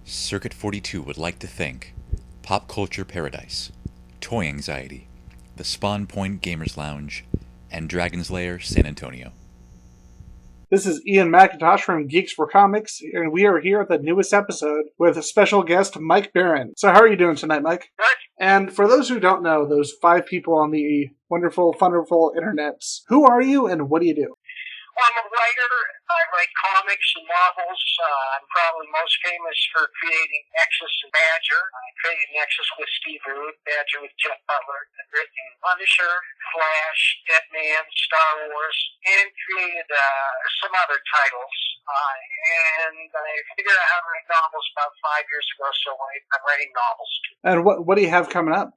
Circuit 42 would like to thank Pop Culture Paradise, Toy Anxiety, the Spawn Point Gamers Lounge, and Dragon's Lair San Antonio. This is Ian McIntosh from Geeks4Comics, and we are here at the newest episode with a special guest, Mike Barron. So how are you doing tonight, Mike? Good. And for those who don't know, those 5 people on the wonderful, wonderful internets, who are you and what do you do? I'm a writer. I write comics and novels. I'm probably most famous for creating Nexus and Badger. I created Nexus with Steve Rude, Badger with Jeff Butler. I've written Punisher, Flash, Deadman, Star Wars, and created some other titles. And I figured out how to write novels about 5 years ago, so I'm writing novels too. And what do you have coming up?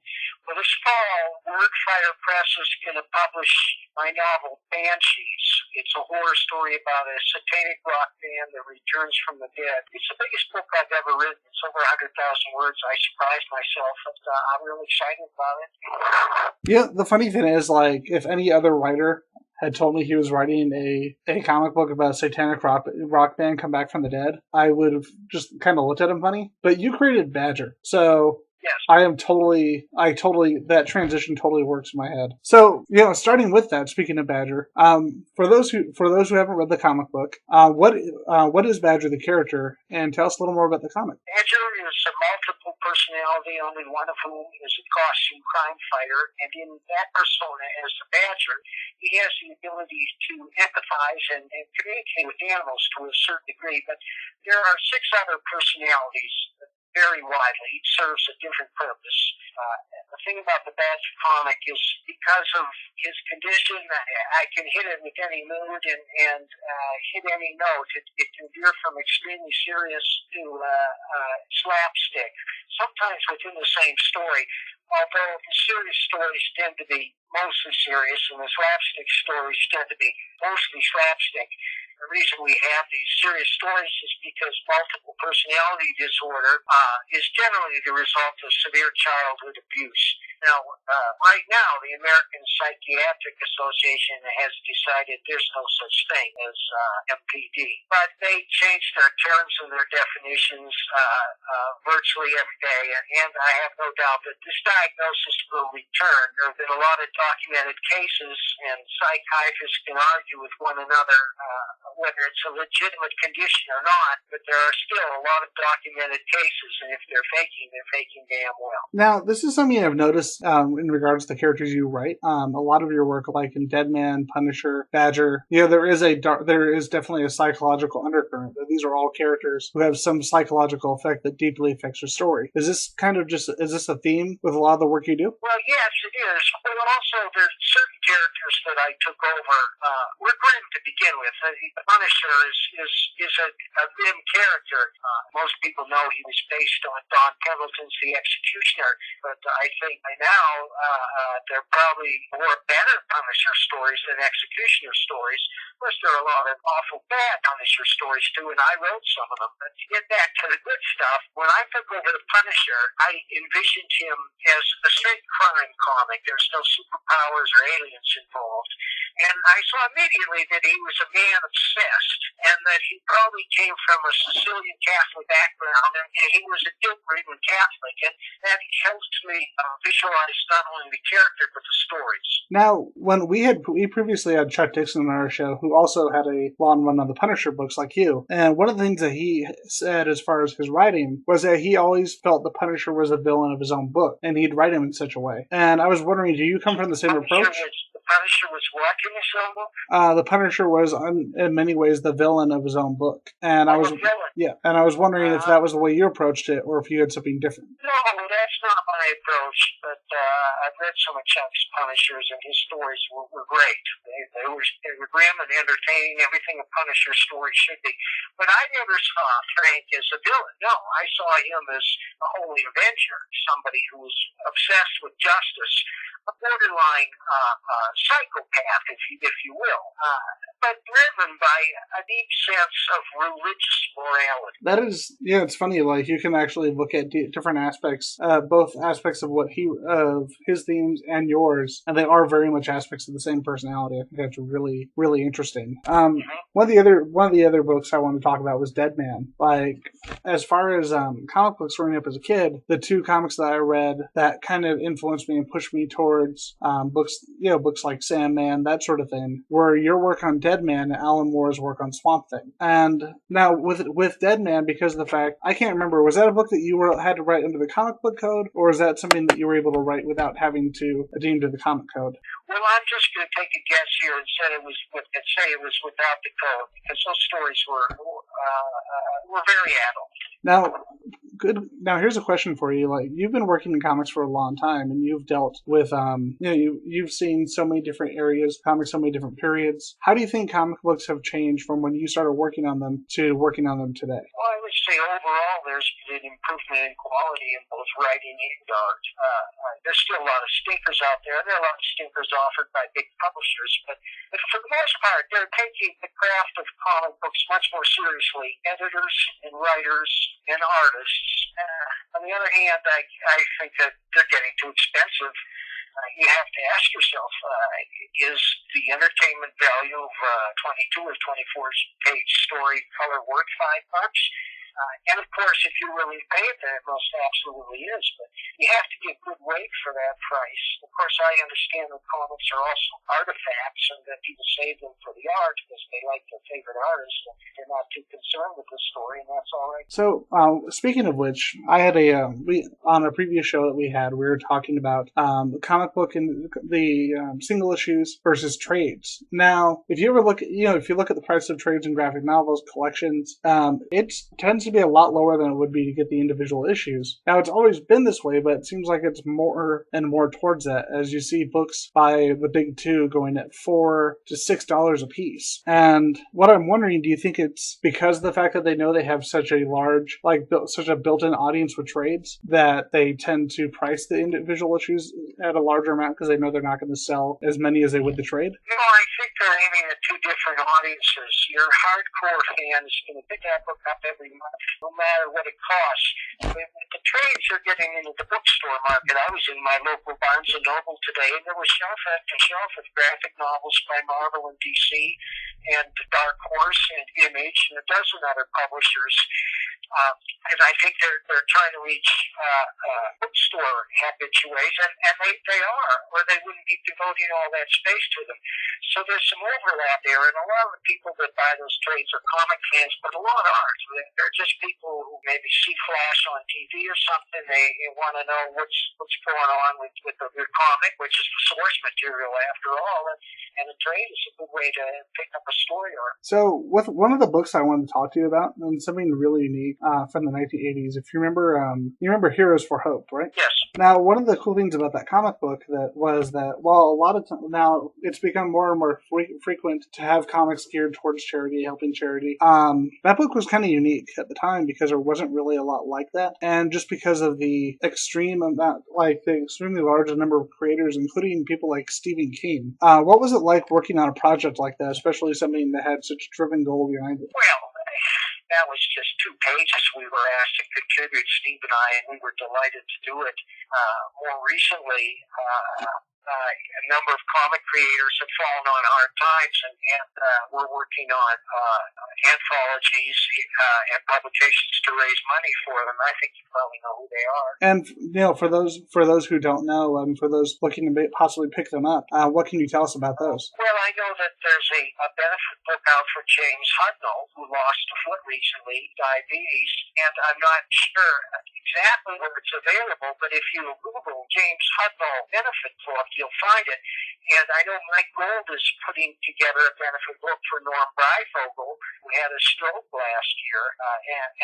Well, this fall, Wordfighter Press is going to publish my novel, Banshees. It's a horror story about a satanic rock band that returns from the dead. It's the biggest book I've ever written. It's over 100,000 words. I surprised myself, but I'm really excited about it. Yeah, the funny thing is, like, if any other writer had told me he was writing a comic book about a satanic rock band come back from the dead, I would have just kind of looked at him funny. But you created Badger, so yes. That transition totally works in my head. So, starting with that, speaking of Badger, for those who haven't read the comic book, what is Badger the character, and tell us a little more about the comic. Badger is a multiple personality, only one of whom is a costume crime fighter, and in that persona as the Badger, he has the ability to empathize and communicate with animals to a certain degree, but there are 6 other personalities that vary widely. Each serves a different purpose. The thing about the Badger comic is because of his condition, I can hit it with any mood and hit any note. It can veer from extremely serious to slapstick, sometimes within the same story. Although the serious stories tend to be mostly serious and the slapstick stories tend to be mostly slapstick. The reason we have these serious stories is because multiple personality disorder is generally the result of severe childhood abuse. Now, right now, the American Psychiatric Association has decided there's no such thing as MPD. But they change their terms and their definitions virtually every day, and I have no doubt that this diagnosis will return. There have been a lot of documented cases, and psychiatrists can argue with one another whether it's a legitimate condition or not, but there are still a lot of documented cases, and if they're faking damn well. Now, this is something I've noticed in regards to the characters you write. A lot of your work, like in Deadman, Punisher, Badger, there is definitely a psychological undercurrent. These are all characters who have some psychological effect that deeply affects your story. Is this a theme with a lot of the work you do? Well, yes, it is. But also, there's certain characters that I took over. We're grim to begin with. The Punisher is a grim character. Most people know he was based on Don Pendleton's The Executioner, but I think by now there are probably more better Punisher stories than Executioner stories. Of course, there are a lot of awful bad Punisher stories too, and I wrote some of them. But to get back to the good stuff, when I took over the Punisher, I envisioned him as a straight crime comic. There's no superpowers or aliens involved. And I saw immediately that he was a man obsessed, and that he probably came from a Sicilian Catholic background, and he was a guilt-ridden Catholic, and that helped me visualize not only the character, but the stories. Now, when we previously had Chuck Dixon on our show, who also had a long run on the Punisher books like you, and one of the things that he said as far as his writing was that he always felt the Punisher was a villain of his own book, and he'd write him in such a way. And I was wondering, do you come from the same approach? Punisher was what in his own book? The Punisher was, in many ways, the villain of his own book, and I was wondering if that was the way you approached it, or if you had something different. No, that's not my approach. But I've read some of Chuck's Punishers, and his stories were great. They were grim and entertaining, everything a Punisher story should be. But I never saw Frank as a villain. No, I saw him as a holy avenger, somebody who was obsessed with justice, a borderline psychopath, if you will, but driven by a deep sense of religious morality. That is, yeah, it's funny. Like you can actually look at different aspects, both aspects of of his themes and yours, and they are very much aspects of the same personality. I think that's really, really interesting. One of the other books I wanted to talk about was Dead Man. Like, as far as comic books growing up as a kid, the two comics that I read that kind of influenced me and pushed me towards books like Sandman, that sort of thing, were your work on Dead Man and Alan Moore's work on Swamp Thing. And now with Dead Man, because of the fact, I can't remember, was that a book that you had to write under the comic book code, or is that something that you were able to write without having to adhere to the comic code? Well, I'm just going to take a guess here and say it was without the code, because those stories were very adult. Now, here's a question for you. Like, you've been working in comics for a long time, and you've dealt with, you've seen so many different areas, comics, so many different periods. How do you think comic books have changed from when you started working on them to working on them today? Well, I would say overall there's been improvement in quality in both writing and art. There's still a lot of stinkers out there. There are a lot of stinkers offered by big publishers, but for the most part, they're taking the craft of comic books much more seriously. Editors and writers and artists. On the other hand, I think that they're getting too expensive. You have to ask yourself, is the entertainment value of 22 or 24 page story color worth $5? And of course, if you're willing to pay it, then it most absolutely is. But you have to get good weight for that price. Of course, I understand that comics are also artifacts and that people save them for the art because they like their favorite artist and they're not too concerned with the story, and that's all right. So, speaking of which, I had on a previous show that we had, we were talking about the comic book and the single issues versus trades. Now, if you look at the price of trades and graphic novels collections, it tends to be a lot lower than it would be to get the individual issues. Now, it's always been this way, but it seems like it's more and more towards that as you see books by the big two going at $4 to $6 a piece. And what I'm wondering, do you think it's because of the fact that they know they have such a large, such a built-in audience with trades that they tend to price the individual issues at a larger amount because they know they're not going to sell as many as they would the trade? No, I think they're aiming at two different audiences. Your hardcore fan is going to pick that book up every month, no matter what it costs. With the trades, you're getting into the bookstore market. I was in my local Barnes & Noble today, and there was shelf after shelf of graphic novels by Marvel and DC and Dark Horse and Image and a dozen other publishers. And I think they're trying to reach bookstore habitués, and they are, or they wouldn't be devoting all that space to them. So there's some overlap there, and a lot of the people that buy those trades are comic fans, but a lot aren't. They're just people who maybe see Flash on TV or something. They want to know what's going on with their comic, which is the source material after all, and the trade is a good way to pick up a story arc. So, with one of the books I wanted to talk to you about, and something really unique from the 1980s, if you remember Heroes for Hope, right? Yes. Now, one of the cool things about that comic book while a lot of now it's become more and more frequent to have comics geared towards charity, helping charity. That book was kind of unique at the time because there wasn't really a lot like that, and just because of the extremely large number of creators, including people like Stephen King. What was it like working on a project like that, especially something that had such a driven goal behind it? Well, that was just 2 pages we were asked to contribute, Steve and I, and we were delighted to do it. More recently, a number of comic creators have fallen on hard times, and we're working on anthologies and publications to raise money for them. I think you probably know who they are. And for those who don't know, for those looking to possibly pick them up, what can you tell us about those? Well, I know that there's a benefit book out for James Hudnall, who lost a foot recently, diabetes, and I'm not sure exactly where it's available, but if you Google James Hudnall benefit book, you'll find it. And I know Mike Gold is putting together a benefit book for Norm Breyfogle, who had a stroke last year,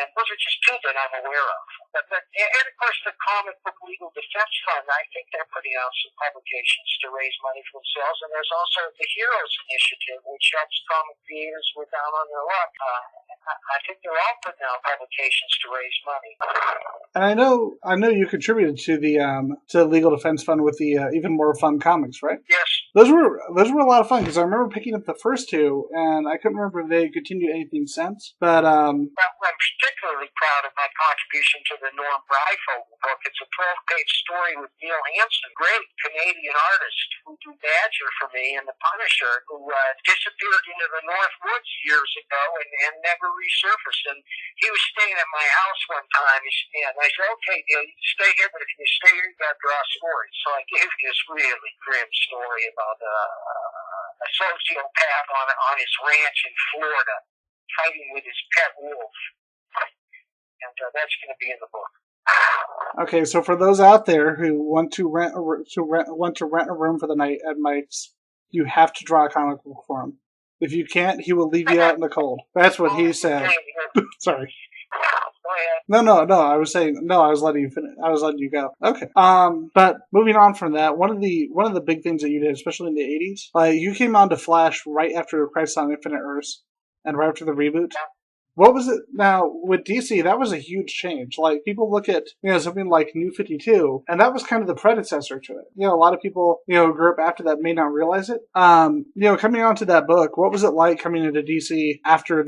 and those are just 2 that I'm aware of. And of course, the Comic Book Legal Defense Fund, I think they're putting out some publications to raise money for themselves. And there's also the Heroes Initiative, which helps comic creators who are down on their luck. I think they're all putting out publications to raise money. And I know you contributed to the Legal Defense Fund with the Even More Fun comics, right? Yes. Those were a lot of fun because I remember picking up the first two, and I couldn't remember if they continued anything since. But well, I'm particularly proud of my contribution to the Norm Breyfogle book. It's a 12-page story with Neil Hansen, great Canadian artist who drew Badger for me and the Punisher, who disappeared into the North Woods years ago and never resurfaced. And he was staying at my house one time, and I said, "Okay, Neil, you can stay here, but if you stay here, you got to draw stories." So I gave you this really grim story about a sociopath on his ranch in Florida fighting with his pet wolf, and that's going to be in the book. Okay, so for those out there who want to rent a room for the night at Mike's, you have to draw a comic book for him. If you can't, he will leave you out in the cold. That's what he said. Sorry. No. I was saying no. I was letting you finish. I was letting you go. Okay. But moving on from that, one of the big things that you did, especially in the '80s, like you came on to Flash right after Crisis on Infinite Earths and right after the reboot. What was it? Now, with DC, that was a huge change. Like, people look at, something like New 52, and that was kind of the predecessor to it. A lot of people, who grew up after that may not realize it. Coming onto that book, what was it like coming into DC after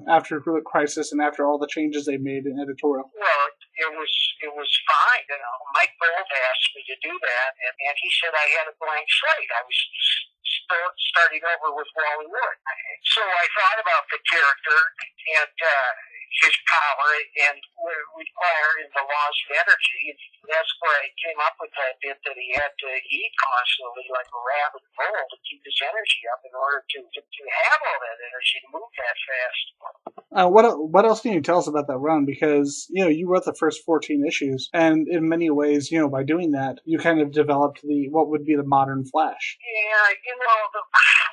after Crisis and after all the changes they made in editorial? Well, it was fine. Mike Bold asked me to do that, and he said I had a blank slate. I was starting over with Wally Wood. So I thought about the character and his power and what it required in the laws of energy. That's where I came up with that bit that he had to eat constantly like a rabid bull to keep his energy up in order to have all that energy to move that fast. What else can you tell us about that run? Because, you wrote the first 14 issues, and in many ways, by doing that, you kind of developed what would be the modern Flash. Yeah,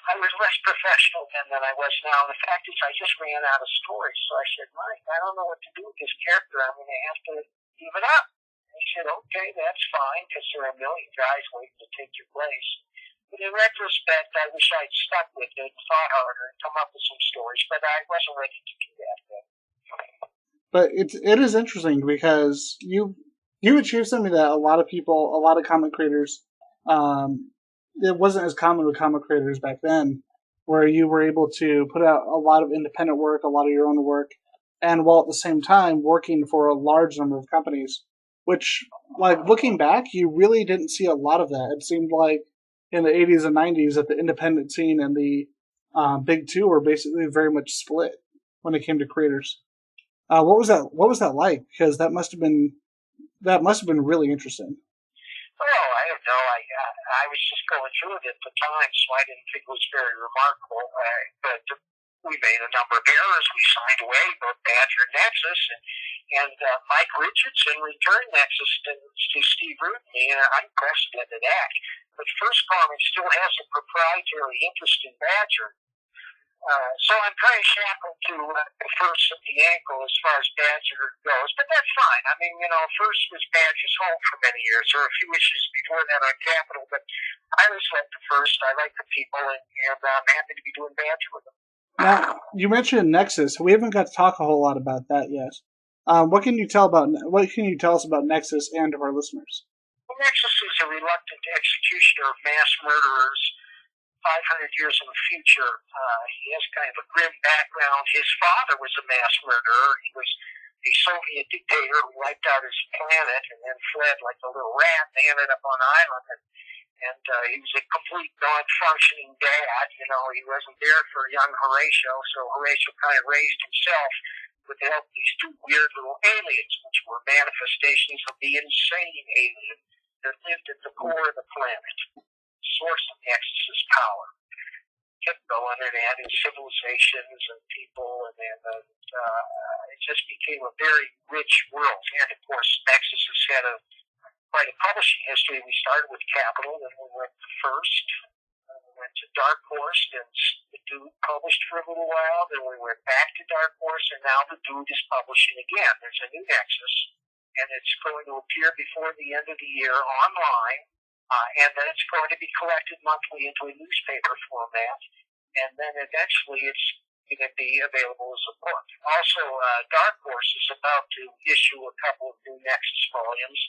I was less professional then than I was now. The fact is, I just ran out of stories, so I said, Mike, I don't know what to do with this character. I'm going to have to give it up. And he said, okay, that's fine, because there are a million guys waiting to take your place. But in retrospect, I wish I'd stuck with it, thought harder, and come up with some stories, but I wasn't ready to do that then. But it is interesting because you achieved something that a lot of comic creators, it wasn't as common with comic creators back then, where you were able to put out a lot of independent work, a lot of your own work, and while at the same time working for a large number of companies, which, like, looking back, you really didn't see a lot of that. It seemed like in the 80s and 90s that the independent scene and the big two were basically very much split when it came to creators. What was that like? Because that must have been really interesting. Well, I don't know. I was just going through it at the time, so I didn't think it was very remarkable. But we made a number of errors. We signed away both Badger and Nexus, and Mike Richardson returned Nexus to Steve Rudney, and I'm impressed at that. But First Comic still has a proprietary interest in Badger. So I'm kind of shackled to First at the ankle as far as Badger goes, but that's fine. I mean, First was Badger's home for many years. There were a few issues before that on Capital, but I always liked the First. I like the people, and I'm happy to be doing Badger with them. Now, you mentioned Nexus. We haven't got to talk a whole lot about that yet. What can you tell us about Nexus and to our listeners? Well, Nexus is a reluctant executioner of mass murderers 500 years in the future. He has kind of a grim background. His father was a mass murderer. He was the Soviet dictator who wiped out his planet and then fled like a little rat. They ended up on an island, and he was a complete non-functioning dad. He wasn't there for young Horatio, so Horatio kind of raised himself with the help of these two weird little aliens, which were manifestations of the insane alien that lived at the core of the planet. Source of Nexus's power. Kept going and added civilizations and people, and then it just became a very rich world. And of course, Nexus has had quite a publishing history. We started with Capital, then we went to First, then we went to Dark Horse, and the Dude published for a little while, then we went back to Dark Horse, and now the Dude is publishing again. There's a new Nexus, and it's going to appear before the end of the year online, and then it's going to be collected monthly into a newspaper format, and then eventually it's going to be available as a book. Also, Dark Horse is about to issue a couple of new Nexus volumes,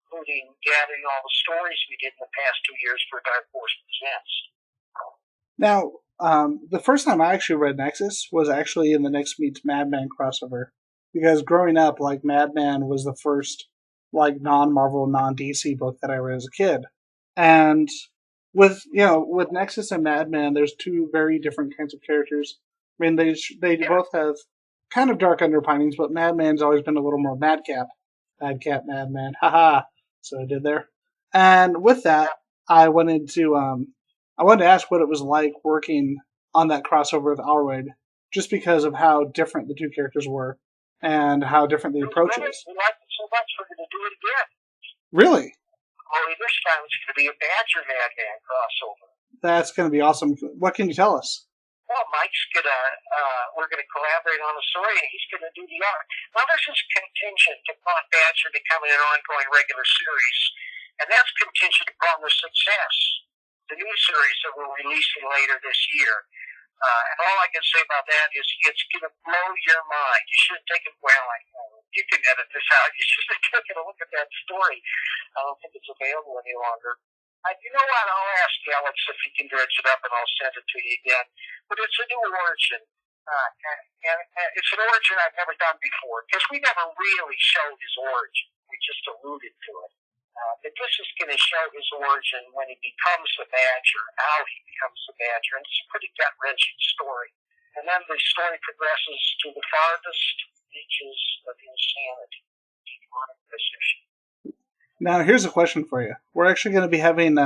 including gathering all the stories we did in the past 2 years for Dark Horse Presents. Now, the first time I actually read Nexus was actually in the Nexus Meets Madman crossover, because growing up, like, Madman was the first, like, non-Marvel, non-DC book that I read as a kid. And with Nexus and Madman, there's two very different kinds of characters. I mean, they both have kind of dark underpinnings, but Madman's always been a little more madcap. Madcap, Madman, haha. So I did there. And with that, I wanted to ask what it was like working on that crossover with Alroyd, just because of how different the two characters were and how different the approach is. We liked it so much, we're going to do it again. Really? Only this time it's going to be a Badger Madman crossover. That's going to be awesome. What can you tell us? Well, we're going to collaborate on the story, and he's going to do the art. Now, this is contingent upon Badger becoming an ongoing regular series, and that's contingent upon the success, the new series that we're releasing later this year. And all I can say about that is it's going to blow your mind. You should have taken, you can edit this out. You should have taken a look at that story. I don't think it's available any longer. You know what? I'll ask Alex if he can dredge it up, and I'll send it to you again. But it's a new origin. And it's an origin I've never done before, because we never really showed his origin. We just alluded to it. But this is going to show his origin when he becomes the Badger, how he becomes the Badger, and it's a pretty gut-wrenching story. And then the story progresses to the farthest reaches of insanity. Now, here's a question for you. We're actually going to be having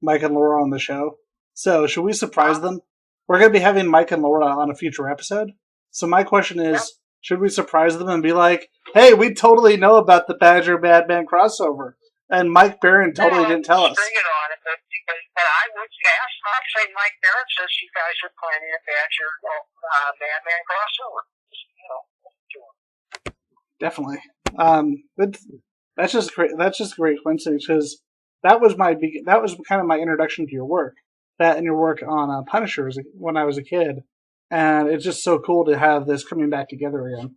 Mike and Laura on the show. So, should we surprise them? We're going to be having Mike and Laura on a future episode. So, my question is, should we surprise them and be like, hey, we totally know about the Badger Madman crossover, and Mike Barron totally didn't tell us? Bring it on. But I would ask Mike, say Mike Barron says you guys are planning a Badger Madman crossover. Definitely. But that's just great. That's just a great coincidence, because that was kind of my introduction to your work. That and your work on Punisher when I was a kid, and it's just so cool to have this coming back together again.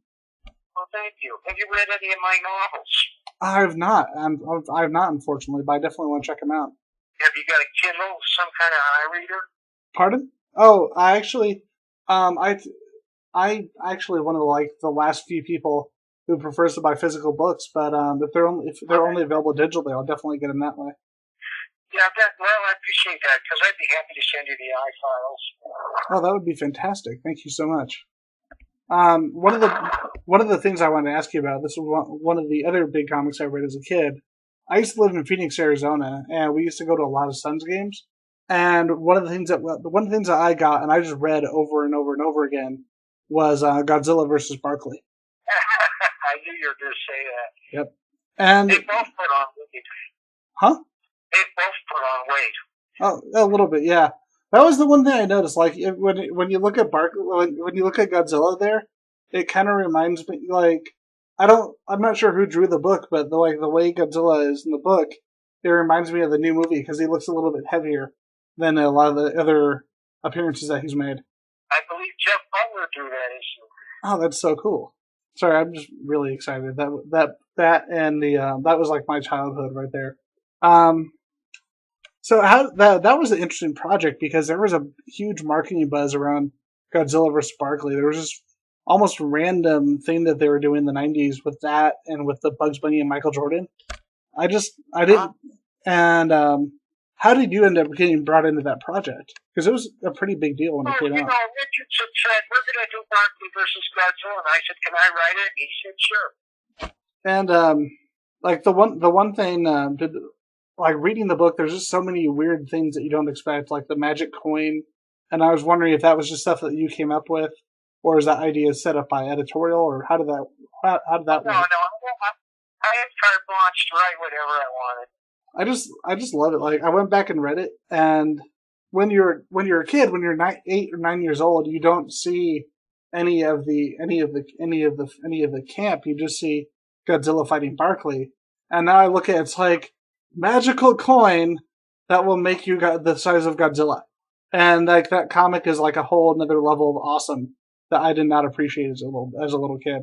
Well, thank you. Have you read any of my novels? I've not. I've not, unfortunately, but I definitely want to check them out. Have you got a Kindle, some kind of iReader? Pardon? Oh, I actually, I actually one of the last few people who prefers to buy physical books, but if they're only available digitally, I'll definitely get them that way. Yeah, I appreciate that, because I'd be happy to send you the iFiles. Oh, that would be fantastic. Thank you so much. One of the things I wanted to ask you about, this was one of the other big comics I read as a kid. I used to live in Phoenix, Arizona, and we used to go to a lot of Suns games. And one of the things that I got, and I just read over and over and over again, was Godzilla vs. Barkley. I knew you were going to say that. Yep. And they both put on weight. Huh? They both put on weight. Oh, a little bit, yeah. That was the one thing I noticed. Like when you look at when you look at Godzilla, there, it kind of reminds me. Like I'm not sure who drew the book, but the way Godzilla is in the book, it reminds me of the new movie, because he looks a little bit heavier than a lot of the other appearances that he's made. I believe Jeff Butler drew that issue. Oh, that's so cool. Sorry, I'm just really excited. That and the that was like my childhood right there. So that was an interesting project, because there was a huge marketing buzz around Godzilla vs. Barkley. There was this almost random thing that they were doing in the 90s with that and with the Bugs Bunny and Michael Jordan. I didn't. And how did you end up getting brought into that project? Because it was a pretty big deal when it came out. Richardson said, we're going to do Barkley versus Godzilla. And I said, can I write it? And he said, sure. And like the one thing, like reading the book, there's just so many weird things that you don't expect, like the magic coin. And I was wondering if that was just stuff that you came up with, or is that idea set up by editorial, or how did that work? No, I had carte blanche to write whatever I wanted. I just love it. Like, I went back and read it, and when you're a kid, when you're 8 or 9 years old, you don't see any of the camp. You just see Godzilla fighting Barkley, and now I look at it's like magical coin that will make you the size of Godzilla, and like that comic is like a whole another level of awesome that I did not appreciate as a little kid.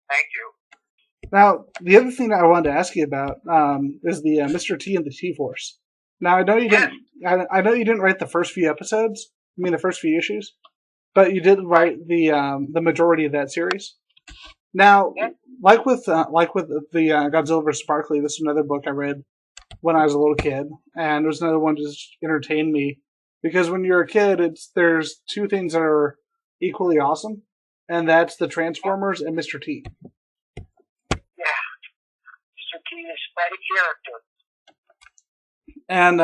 Thank you. Now, the other thing that I wanted to ask you about is the Mr. T and the T-Force. Now, I know you didn't. I know you didn't write the first few episodes. I mean, the first few issues, but you did write the majority of that series. Now, like with the Godzilla vs. Barkley, this is another book I read when I was a little kid, and it was another one to just entertain me because when you're a kid, there's two things that are equally awesome, and that's the Transformers and Mr. T. Yeah, Mr. T is quite a character. And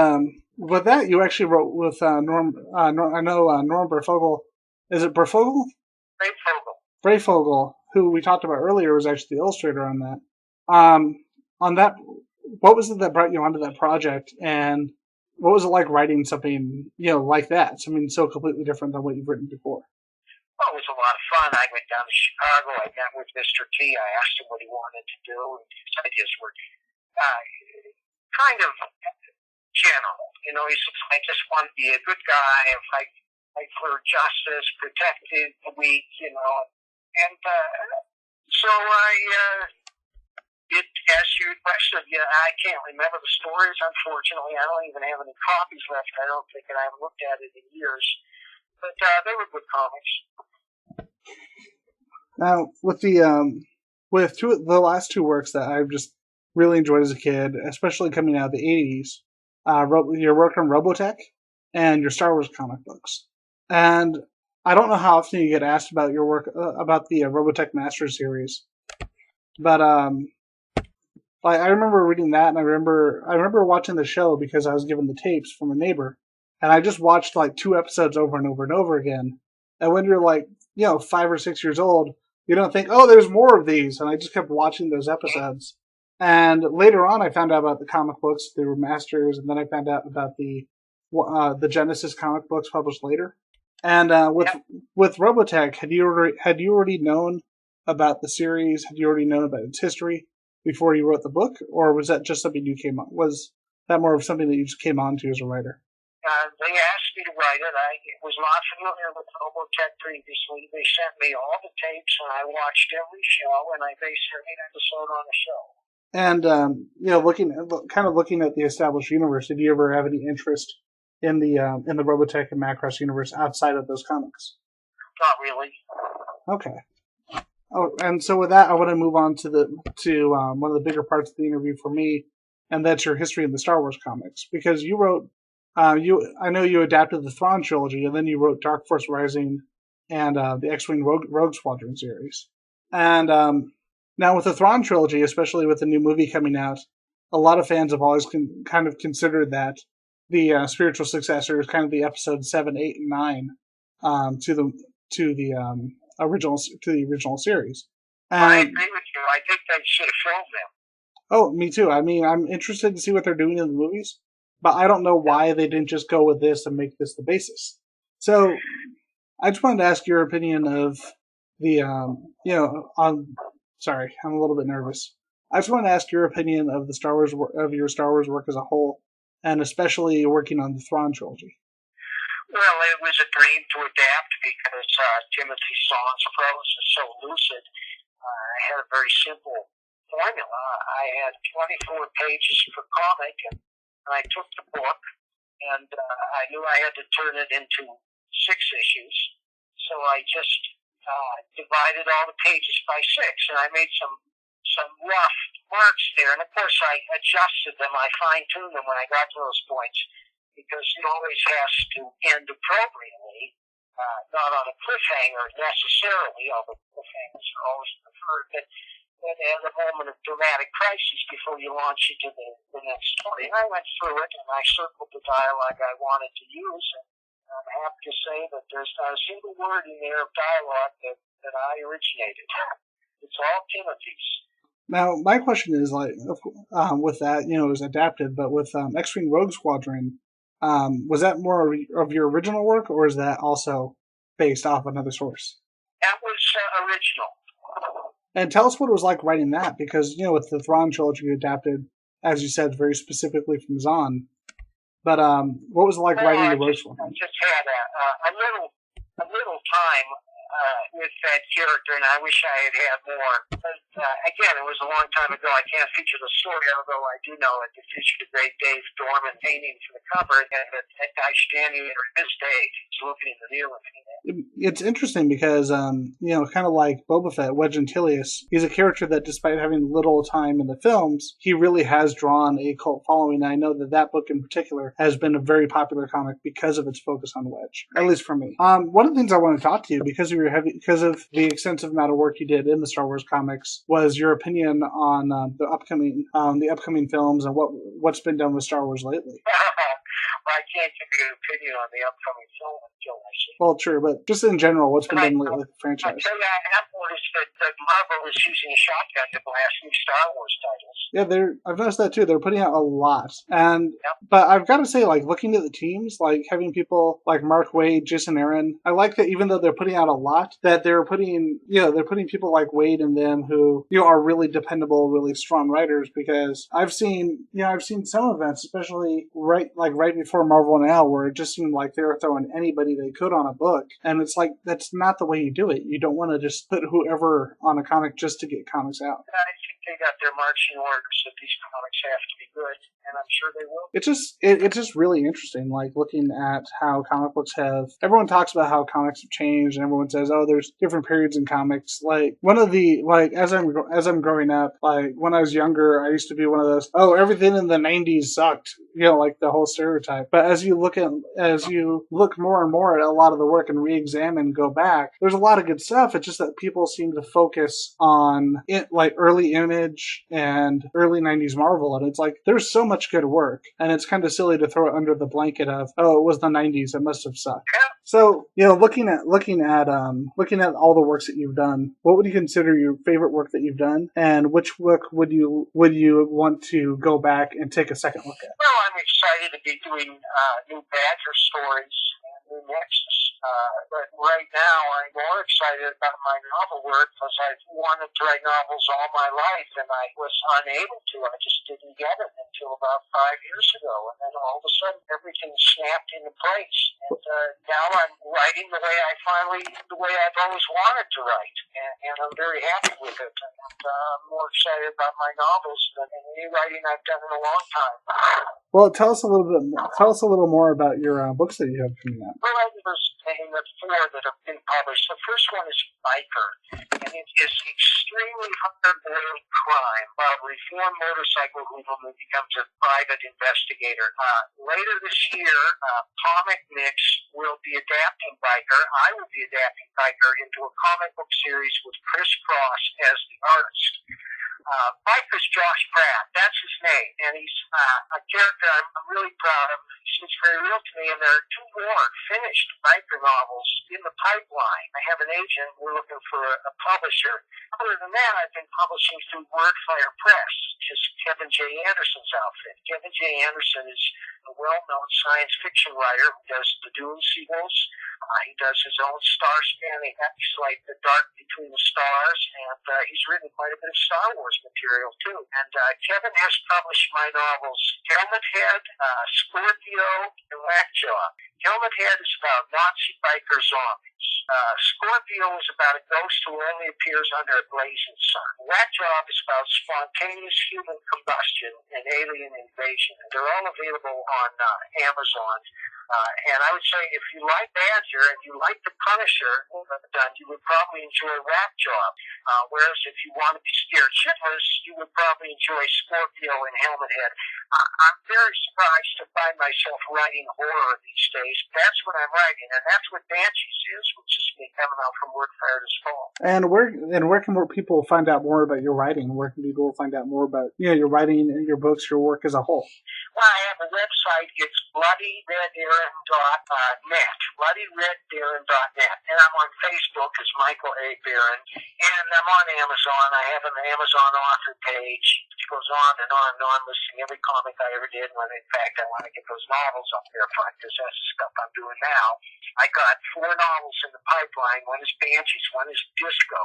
with that, you actually wrote with Norm. I know Norm Breyfogle. Is it Breyfogle? Breyfogle, who we talked about earlier, was actually the illustrator on that. On that, what was it that brought you onto that project, and what was it like writing something like that? Something so completely different than what you've written before. Well, it was a lot of fun. I went down to Chicago. I met with Mr. T. I asked him what he wanted to do, and his ideas were kind of general. He said, I just want to be a good guy and fight for justice, protect the weak, And so I did ask you a question. I can't remember the stories, unfortunately. I don't even have any copies left. I don't think, and I haven't looked at it in years. But they were good comics. Now, with the last two works that I've just really enjoyed as a kid, especially coming out of the 80s, your work on Robotech and your Star Wars comic books. And I don't know how often you get asked about your work about the Robotech Masters series, but I remember reading that, and I remember watching the show because I was given the tapes from a neighbor, and I just watched like 2 episodes over and over and over again. And when you're like 5 or 6 years old, you don't think, oh, there's more of these, and I just kept watching those episodes. And later on, I found out about the comic books. They were Masters, and then I found out about the Genesis comic books published later. And with Robotech, had you already known about the series? Had you already known about its history before you wrote the book, or was that just something you came on? Was that more of something that you just came on to as a writer? They asked me to write it. I was not familiar with Robotech previously. They sent me all the tapes, and I watched every show, and I based every episode on the show. And looking at the established universe, did you ever have any interest in the Robotech and Macross universe outside of those comics? Not really. Okay. Oh, and so with that, I want to move on to one of the bigger parts of the interview for me, and that's your history of the Star Wars comics, because you wrote. I know you adapted the Thrawn trilogy, and then you wrote Dark Force Rising and the X-Wing Rogue Squadron series. And now with the Thrawn trilogy, especially with the new movie coming out, a lot of fans have always kind of considered that the spiritual successor is kind of the episode 7, 8, and 9 to the original series. And I agree with you. I think they should have filmed them. Oh, me too. I mean, I'm interested to see what they're doing in the movies, but I don't know why they didn't just go with this and make this the basis. So, I just wanted to ask your opinion of the, sorry, I'm a little bit nervous. I just wanted to ask your opinion of your Star Wars work as a whole, and especially working on the Thrawn trilogy. Well, it was a dream to adapt because Timothy Zahn's prose is so lucid. I had a very simple formula. I had 24 pages per comic, and I took the book, and I knew I had to turn it into 6 issues, so I just divided all the pages by 6, and I made some rough marks there, and of course I adjusted them, I fine-tuned them when I got to those points, because it always has to end appropriately, not on a cliffhanger necessarily, although cliffhangers are always preferred, but at a moment of dramatic crisis before you launch into the next story. And I went through it, and I circled the dialogue I wanted to use, and I'm happy to say that there's not a single word in there of dialogue that I originated. It's all Timothy's. Now, my question is, with that, it was adapted, but with X-Wing Rogue Squadron, was that more of your original work, or is that also based off another source? That was original. And tell us what it was like writing that, because, with the Thrawn trilogy you adapted, as you said, very specifically from Zahn. But what was it like writing the Rogues one? I just had a little time with that character, and I wish I had had more. But again, it was a long time ago. I can't feature the story, although I do know it. It featured a great Dave Dorman painting for the cover, and that guy standing there at his day is looking in the mirror looking at it. It's interesting because, kind of like Boba Fett, Wedge Antilles, he's a character that, despite having little time in the films, he really has drawn a cult following. And I know that book in particular has been a very popular comic because of its focus on Wedge, at least for me. One of the things I want to talk to you, because of the extensive amount of work you did in the Star Wars comics, was your opinion on the upcoming films and what's been done with Star Wars lately. Well, I can't give you an opinion on the upcoming film until I see it. Well, true, but just in general, what's been done lately with the franchise? I tell you, I have noticed that Marvel is using a shotgun to blast new Star Wars titles. Yeah, I've noticed that too. They're putting out a lot, but I've got to say, like, looking at the teams, like having people like Mark Waid, Jason Aaron, I like that even though they're putting out a lot, that they're putting people like Waid in them who are really dependable, really strong writers. Because I've seen some events, especially right before Marvel Now, where it just seemed like they were throwing anybody they could on a book, and it's like that's not the way you do it. You don't want to just put whoever on a comic just to get comics out. I think they got their marching orders that these comics have to be good, and I'm sure they will. It's just really interesting, like looking at how comic books have. Everyone talks about how comics have changed, and everyone says, "Oh, there's different periods in comics." Like one of the as I'm growing up, like when I was younger, I used to be one of those. Oh, everything in the '90s sucked, like the whole stereotype. But as you look more and more at a lot of the work and re-examine, go back, there's a lot of good stuff. It's just that people seem to focus on it, like early Image and early '90s Marvel, and it's like there's so much good work, and it's kind of silly to throw it under the blanket of, oh, it was the '90s, it must have sucked. Yeah. So, looking at all the works that you've done, what would you consider your favorite work that you've done, and which book would you want to go back and take a second look at? Well, I'm excited to be doing new Badger stories and new Nexus. But right now, I'm more excited about my novel work because I've wanted to write novels all my life, and I was unable to. I just didn't get it until about 5 years ago, and then all of a sudden, everything snapped into place. And now I'm writing the way I've always wanted to write, and I'm very happy with it. And I'm more excited about my novels than any writing I've done in a long time. Well, tell us a little more about your books that you have coming out. Well, there's four that have been published. The first one is Biker, and it is extremely hard-boiled crime about a reformed motorcycle hoodlum who becomes a private investigator. Later this year, Comic Mix will be adapting Biker. I will be adapting Biker into a comic book series with Chris Cross as the artist. Biker's Josh Pratt. That's his name, and he's a character I'm really proud of. He seems very real to me, and there are two more finished Biker novels in the pipeline. I have an agent. We're looking for a publisher. Other than that, I've been publishing through Wordfire Press, which is Kevin J. Anderson's outfit. Kevin J. Anderson is a well-known science fiction writer who does the Dune sequels. He does his own star-spanning epics like The Dark Between the Stars, and he's written quite a bit of Star Wars material, too. And Kevin has published my novels Helmet Head, Scorpio, and Whackjaw. Helmet Head is about Nazi biker zombies. Scorpio is about a ghost who only appears under a blazing sun. Whackjaw is about spontaneous human combustion and alien invasion. They're all available on Amazon. And I would say if you like Badger and you like The Punisher, you would probably enjoy Whackjaw. Whereas if you want to be scared shitless, you would probably enjoy Scorpio and Helmet Head. I'm very surprised to find myself writing horror these days. That's what I'm writing, and that's what Banshees is, which is me coming out from Wordfire this fall. And where can more people find out more about your writing? Where can people find out more about your writing and your books, your work as a whole? Well, I have a website. It's bloodyredbaron.net. bloodyredbaron.net. And I'm on Facebook as Michael A. Baron. And I'm on Amazon. I have an Amazon author page, which goes on and on and on, listing every comic comic I ever did. When in fact I want to get those novels up there front because that's the stuff I'm doing now. I got 4 novels in the pipeline. One is Banshees, one is Disco.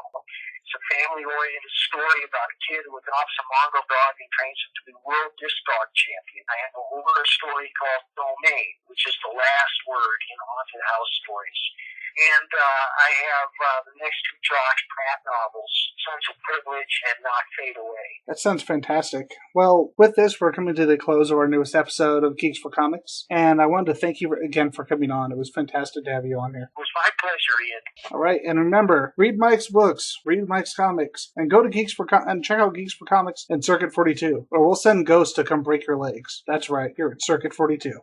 It's a family-oriented story about a kid who adopts a Mongol dog and trains him to be world disc dog champion. I have a horror story called Domain, which is the last word in Haunted House Stories. And I have the next 2 Josh Pratt novels, Sons of Privilege and Not Fade Away. That sounds fantastic. Well, with this, we're coming to the close of our newest episode of Geeks4Comics, and I wanted to thank you again for coming on. It was fantastic to have you on here. It was my pleasure, Ian. All right, and remember, read Mike's books, read Mike's comics, and go to and check out Geeks4Comics and Circuit 42, or we'll send Ghost to come break your legs. That's right, here at Circuit 42.